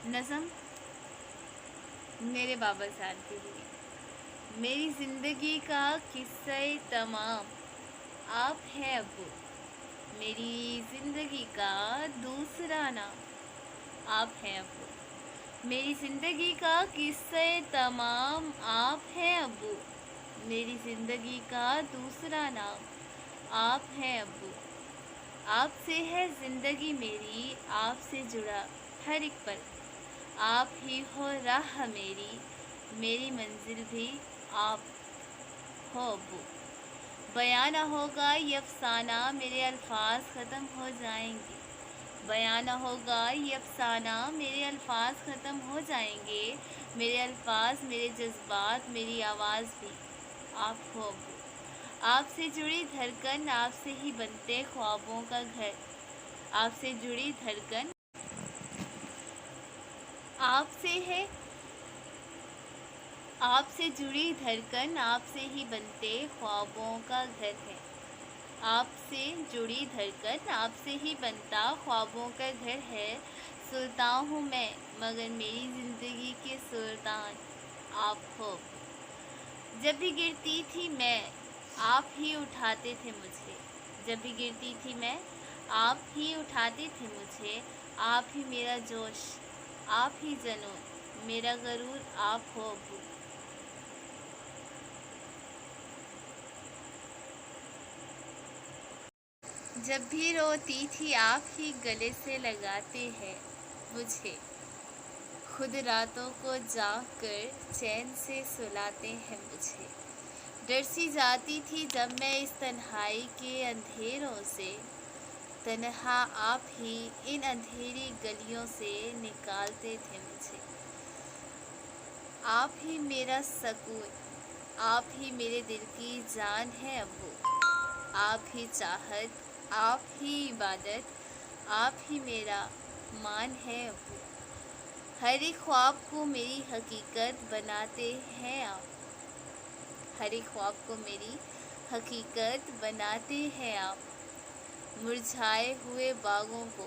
نظم میرے بابا صاحب کے لیے۔ میری زندگی کا قصہ تمام آپ ہے ابو، میری زندگی کا دوسرا نام آپ ہے ابو، میری زندگی کا قصہ تمام آپ ہیں ابو، میری زندگی کا دوسرا نام آپ ہیں ابو، آپ سے ہے زندگی میری، آپ سے جڑا ہر ایک پل، آپ ہی ہو راہ میری، میری منزل بھی آپ ہو ابو۔ بیان نہ ہوگا یہ افسانہ، میرے الفاظ ختم ہو جائیں گے، بیان نہ ہوگا یہ افسانہ، میرے الفاظ ختم ہو جائیں گے، میرے الفاظ، میرے جذبات، میری آواز بھی آپ ہو ابو۔ آپ سے جڑی دھڑکن، آپ سے ہی بنتے خوابوں کا گھر، آپ سے جڑی دھڑکن آپ سے ہے، آپ سے جڑی دھڑکن آپ سے ہی بنتے خوابوں کا گھر ہے، آپ سے جڑی دھڑکن آپ سے ہی بنتا خوابوں کا گھر ہے۔ سلطان ہوں میں مگر میری زندگی کے سلطان آپ ہو۔ جب بھی گرتی تھی میں آپ ہی اٹھاتے تھے مجھے، جب بھی گرتی تھی میں آپ ہی اٹھاتے تھے مجھے، آپ ہی میرا جوش، آپ ہی جنون، میرا غرور آپ ہو ابو۔ جب بھی روتی تھی آپ ہی گلے سے لگاتے ہیں مجھے، خود راتوں کو جاگ کر چین سے سلاتے ہیں مجھے۔ ڈر سی جاتی تھی جب میں اس تنہائی کے اندھیروں سے، تنہا آپ ہی ان اندھیری گلیوں سے نکالتے تھے مجھے۔ آپ ہی میرا سکون، آپ ہی میرے دل کی جان ہے ابو، آپ ہی چاہت، آپ ہی عبادت، آپ ہی میرا مان ہے ابو۔ ہر ایک خواب کو میری حقیقت بناتے ہیں آپ، ہر ایک خواب کو میری حقیقت بناتے ہیں آپ۔ مرجھائے ہوئے باغوں کو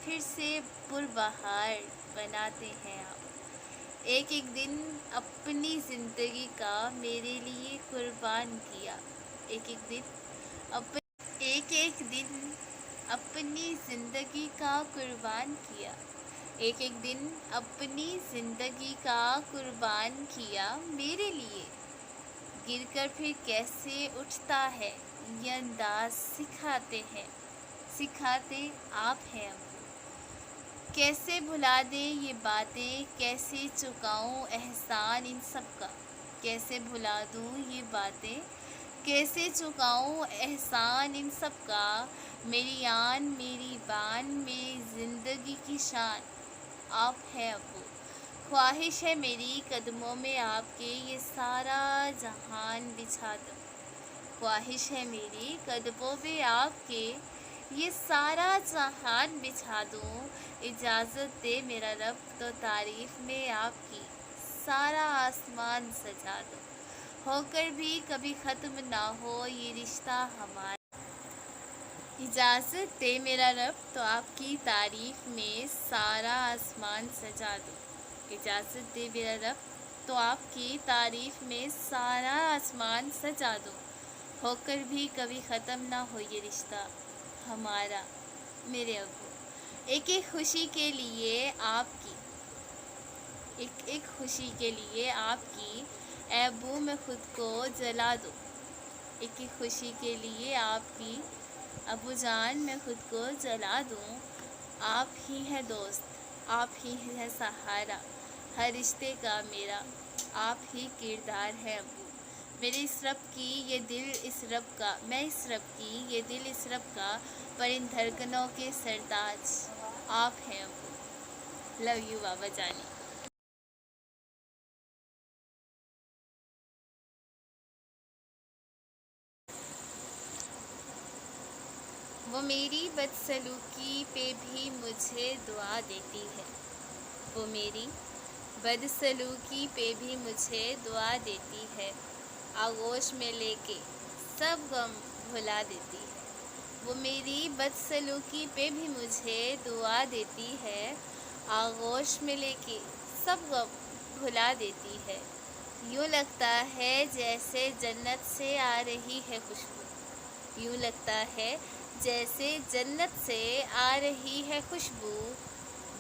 پھر سے پربہار بناتے ہیں آپ۔ ایک ایک دن اپنی زندگی کا میرے لیے قربان کیا، ایک ایک دن ایک ایک دن اپنی زندگی کا قربان کیا، ایک ایک دن اپنی زندگی کا قربان کیا میرے لیے۔ گر کر پھر کیسے اٹھتا ہے یہ انداز سکھاتے آپ ہیں ابو۔ کیسے بھلا دیں یہ باتیں، کیسے چکاؤں احسان ان سب کا، کیسے بھلا دوں یہ باتیں، کیسے چکاؤں احسان ان سب کا۔ میری آن میری بان میری زندگی کی شان آپ ہیں ابو۔ خواہش ہے میری قدموں میں آپ کے یہ سارا جہان بچھا دوں، خواہش ہے میری قدموں میں آپ کے یہ سارا جہان بچھا دوں۔ اجازت دے میرا رب تو تعریف میں آپ کی سارا آسمان سجا دوں، ہو کر بھی کبھی ختم نہ ہو یہ رشتہ ہمارا۔ اجازت دے میرا رب تو آپ کی تعریف میں سارا آسمان سجا دوں، اجازت دے میرا رب تو آپ کی تعریف میں سارا آسمان سجا دوں، ہو کر بھی کبھی ختم نہ ہو یہ رشتہ ہمارا میرے ابو۔ ایک ایک خوشی کے لیے آپ کی، ایک ایک خوشی کے لیے آپ کی اے ابو میں خود کو جلا دوں، ایک ایک خوشی کے لیے آپ کی ابو جان میں خود کو جلا دوں۔ آپ ہی ہے دوست، آپ ہی ہے سہارا ہر رشتے کا میرا، آپ ہی کردار ہے ابو۔ میرے اس رب کی یہ دل اس رب کا، میں اس رب کی یہ دل اس رب کا، پر ان دھڑکنوں کے سرتاج آپ ہیں ابو۔ لو یو بابا جانی۔ وہ میری بدسلوکی پہ بھی مجھے دعا دیتی ہے، وہ میری بدسلوکی پہ بھی مجھے دعا دیتی ہے، آغوش میں لے کے سب غم بھلا دیتی ہے۔ وہ میری بدسلوکی پہ بھی مجھے دعا دیتی ہے، آغوش میں لے کے سب غم بھلا دیتی ہے۔ یوں لگتا ہے جیسے جنت سے آ رہی ہے خوشبو، یوں لگتا ہے جیسے جنت سے آ رہی ہے خوشبو،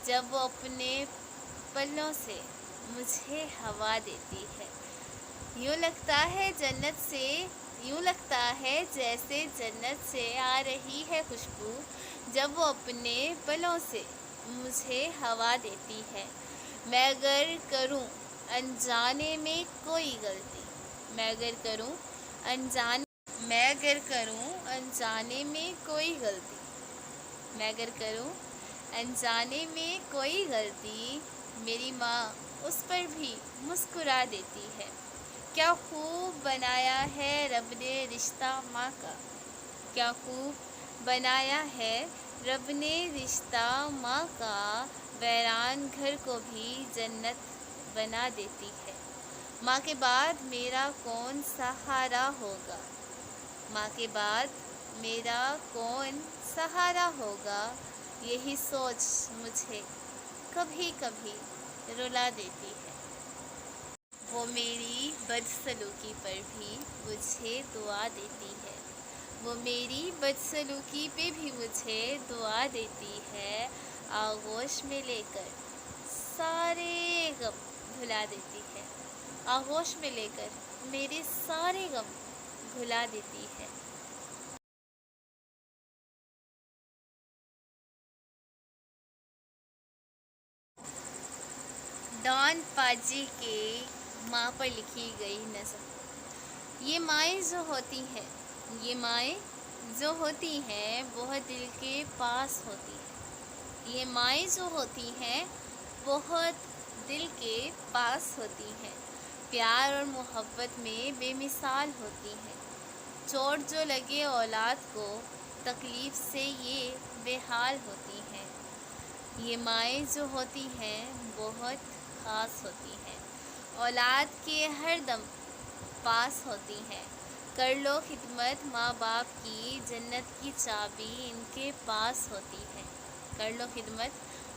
جب وہ اپنے پلوں سے مجھے ہوا دیتی ہے۔ یوں لگتا ہے یوں لگتا ہے جیسے جنت سے آ رہی ہے خوشبو، جب وہ اپنے پلوں سے مجھے ہوا دیتی ہے۔ میں اگر کروں انجانے میں کوئی غلطی، میں اگر کروں انجانے میں کوئی غلطی، میں اگر کروں انجانے میں کوئی غلطی، میری ماں اس پر بھی مسکرا دیتی ہے۔ کیا خوب بنایا ہے رب نے رشتہ ماں کا، کیا خوب بنایا ہے رب نے رشتہ ماں کا، ویران گھر کو بھی جنت بنا دیتی ہے۔ ماں کے بعد میرا کون سہارا ہوگا، ماں کے بعد میرا کون سہارا ہوگا، یہی سوچ مجھے کبھی کبھی رلا دیتی ہے۔ وہ میری بدسلوکی پر بھی مجھے دعا دیتی ہے، وہ میری بدسلوکی پہ بھی مجھے دعا دیتی ہے، آغوش میں لے کر سارے غم بھلا دیتی ہے، آغوش میں لے کر میرے سارے غم بھلا دیتی ہے۔ ڈان پاجی کے ماں پر لکھی گئی نظم۔ یہ مائیں جو ہوتی ہیں بہت دل کے پاس ہوتی ہیں، یہ مائیں جو ہوتی ہیں بہت دل کے پاس ہوتی ہیں، پیار اور محبت میں بے مثال ہوتی ہیں۔ چوٹ جو لگے اولاد کو تکلیف سے یہ بے حال ہوتی ہیں، یہ مائیں جو ہوتی ہیں بہت خاص ہوتی ہیں، اولاد کے ہر دم پاس ہوتی ہیں۔ کر لو خدمت ماں باپ کی، جنت کی چابی ان کے پاس ہوتی ہے، کر لو خدمت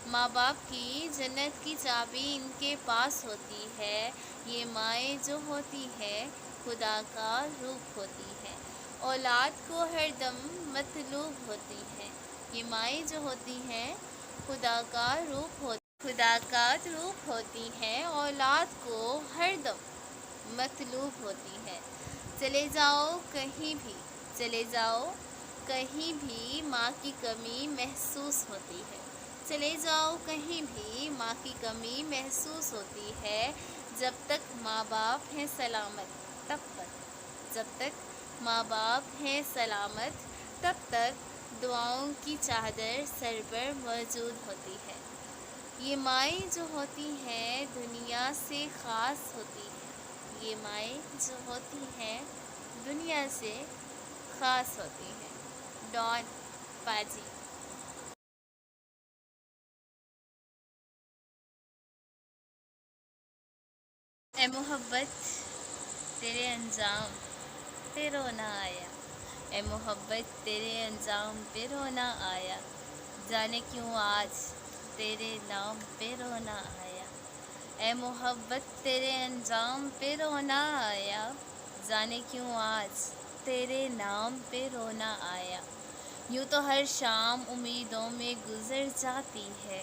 ماں باپ کی، جنت کی چابی ان کے پاس ہوتی ہے۔ یہ مائیں جو ہوتی ہیں خدا کا روپ ہوتی ہیں، اولاد کو ہر دم مطلوب ہوتی ہیں، یہ مائیں جو ہوتی ہیں خدا کا روپ ہوتی ہیں، اولاد کو ہر دم مطلوب ہوتی ہیں۔ چلے جاؤ کہیں بھی ماں کی کمی محسوس ہوتی ہے، چلے جاؤ کہیں بھی ماں کی کمی محسوس ہوتی ہے، جب تک ماں باپ ہیں سلامت تب تک، جب تک ماں باپ ہیں سلامت تب تک دعاؤں کی چادر سر پر موجود ہوتی ہے۔ یہ مائیں جو ہوتی ہیں دنیا سے خاص ہوتی ہیں، یہ مائیں جو ہوتی ہیں دنیا سے خاص ہوتی ہیں۔ ڈان پاجی۔ اے محبت تیرے انجام پہ رونا آیا، اے محبت تیرے انجام پہ رونا آیا، جانے کیوں آج تیرے نام پہ رونا آیا، اے محبت تیرے انجام پہ رونا آیا، جانے کیوں آج تیرے نام پہ رونا آیا۔ یوں تو ہر شام امیدوں میں گزر جاتی ہے،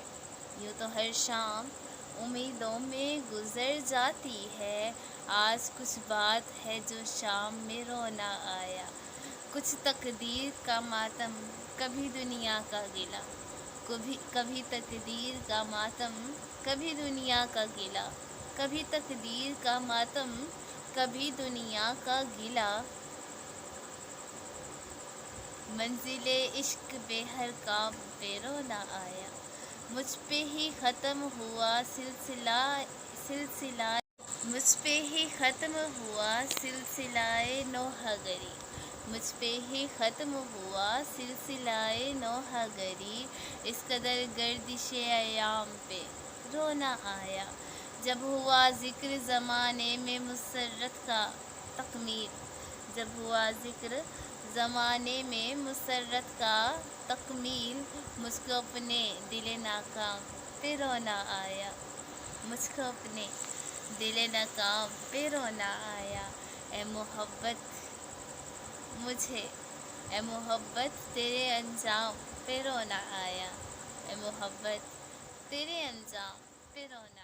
یوں تو ہر شام امیدوں میں گزر جاتی ہے، آج کچھ بات ہے جو شام میں رونا آیا، کچھ تقدیر کا ماتم کبھی دنیا کا گلہ، کبھی تقدیر کا ماتم کبھی دنیا کا گلہ، کبھی تقدیر کا ماتم کبھی دنیا کا گلہ، منزل عشق پہ ہر کام پہ رونا آیا، مجھ پہ ہی ختم ہوا مجھ پہ ہی ختم ہوا سلسلۂ نوحہ گری، مجھ پہ ہی ختم ہوا سلسلۂ نوحہ گری، اس قدر گردش ایام پہ رونا آیا، جب ہوا ذکر زمانے میں مسرت کا تکمیل، جب ہوا ذکر زمانے میں مسرت کا تکمیل، مجھ کو اپنے دل ناکام پہ رونا آیا، مجھ کو اپنے دل ناکام پہ رونا آیا۔ اے محبت مجھے، اے محبت تیرے انجام پہ رونا آیا، اے محبت تیرے انجام پہ رونا